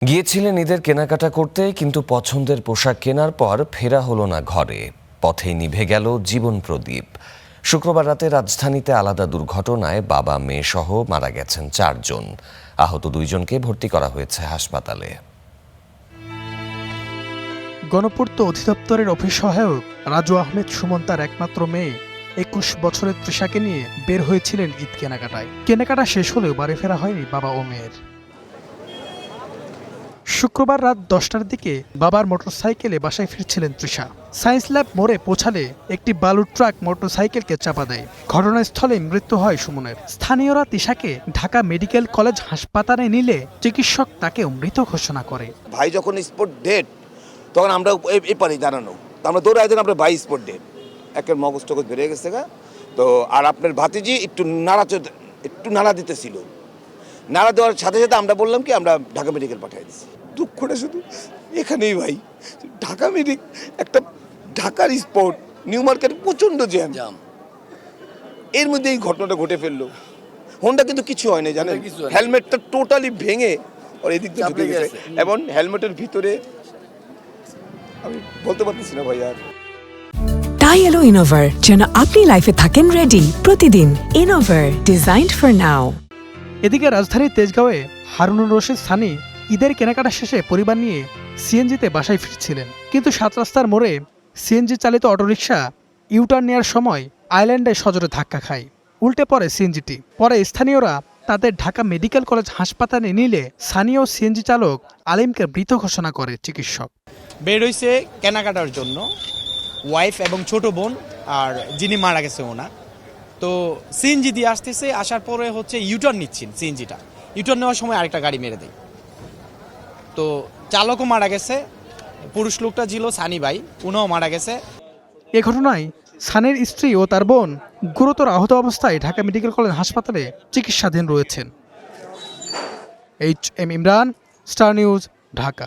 গিয়েছিলেন ঈদের কেনাকাটা করতে, কিন্তু পছন্দের পোশাক কেনার পর ফেরা হলো না ঘরে। পথেই নিভে গেল জীবন প্রদীপ। শুক্রবার রাতে রাজধানীতে আলাদা দুর্ঘটনায় বাবা মেয়ে সহ মারা গেছেন 4 জন। আহত 2 জনকে ভর্তি করা হয়েছে হাসপাতালে। গণপূর্ত অধিদপ্তরের অফিস সহায়ক রাজু আহমেদ সুমন তার একমাত্র মেয়ে 21 বছরের তৃষাকে নিয়ে বের হয়েছিলেন ঈদ কেনাকাটায়। কেনাকাটা শেষ হলেও বাড়ি ফেরা হয়নি বাবা ও মেয়ের। শুক্রবার রাত 10টার দিকে বাবার মোটরসাইকেলে বাসায় ফিরছিলেন তৃষা। সায়েন্স ল্যাব মোড়ে পৌঁছালে একটি বালুর ট্রাক মোটরসাইকেলকে চাপা দেয়। ঘটনাস্থলে মৃত্যু হয় সুমনের। স্থানীয়রা তৃষাকে ঢাকা মেডিকেল কলেজ হাসপাতালে নিলে চিকিৎসক তাকে মৃত ঘোষণা করে। ভাই যখন স্পট ডেট তখন আমরা এই পারি জানানো, তো আমরা দৌড়ে আয়োজন আমরা ভাই স্পট ডেট একের মগজ টগজ বেরিয়ে গেছে গা। তো আর আপনার ভাতিজি একটু নাড়া দিতেছিল। নাড়া দেওয়ার সাথে সাথে আমরা বললাম কি আমরা ঢাকা মেডিকেল পাঠিয়ে দিচ্ছি। দুঃখটা শুধু এখানেই ভাই, ঢাকা মেডিকেল একটা ঢাকার স্পট, নিউ মার্কেট প্রচণ্ড জ্যাম, এর মধ্যে এই ঘটনাটা ঘটে ফেললো। হোন্ডা কিন্তু কিছু হয় না জানেন, হেলমেটটা টোটালি ভেঙে ওর এদিক দিয়ে ঢুকে গেছে এবং হেলমেটের ভিতরে আমি বলতে পারতেছি না ভাই আর। তাই এলো ইনোভার, যেন আপনি লাইফে থাকেন রেডি প্রতিদিন। Innova, designed for now. এদিকে রাজধানীর তেজগাঁওয়ে হারুনুর রশিদ সানি ঈদের কেনাকাটা শেষে পরিবার নিয়ে সিএনজিতে বাসায় ফিরছিলেন, কিন্তু 7 রাস্তার মোড়ে সিএনজি চালিত অটোরিকশা ইউটার্ন নেওয়ার সময় আইল্যান্ডে সজোরে ধাক্কা খায়। উল্টে পড়ে সিএনজিটি। পরে স্থানীয়রা তাদের ঢাকা মেডিকেল কলেজ হাসপাতালে নিলে স্থানীয় সিএনজি চালক আলিমকে মৃত ঘোষণা করে চিকিৎসক। বের হইছে কেনাকাটার জন্য, ওয়াইফ এবং ছোট বোন আর যিনি মারা গেছে ওনা। তো সিএনজি দিয়ে আসতেছে, আসার পরে হচ্ছে ইউটার্ন নিচ্ছেন। সিএনজিটা ইউটার্ন নেওয়ার সময় আরেকটা গাড়ি মেরে দেয়। তো চালকও মারা গেছে, পুরুষ লোকটা ছিল সানি ভাই, উনিও মারা গেছে। এ ঘটনায় সানির স্ত্রী ও তার বোন গুরুতর আহত অবস্থায় ঢাকা মেডিকেল কলেজ হাসপাতালে চিকিৎসাধীন রয়েছেন। HM Imran, star news, Dhaka.